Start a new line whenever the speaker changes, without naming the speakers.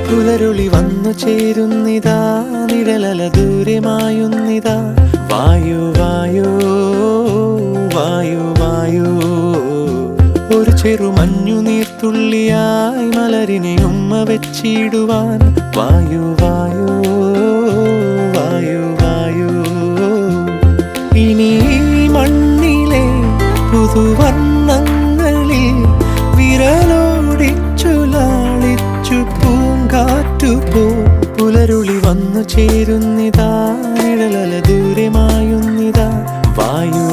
പുലരുളി വന്നു ചേരുന്നിതാ, നിഴലല ദൂരെ മായുന്നിതാ. വായു വായു വായു വായു, ഒരു ചെറു മഞ്ഞു നീർത്തുള്ളിയായി മലരിനെ ഉമ്മ വെച്ചിടുവാൻ. വായു വായു വായു വായു, ഇനി മണ്ണിലെ പുതുവർണ്ണങ്ങളിൽ വിരലോടിച്ചു ലാളിച്ചു പൂങ്കാറ്റുപോ. പുലരുളി വന്നു ചേരുന്നിതാ, നിഴലല ദൂരെ മായുന്നിതാ. വായു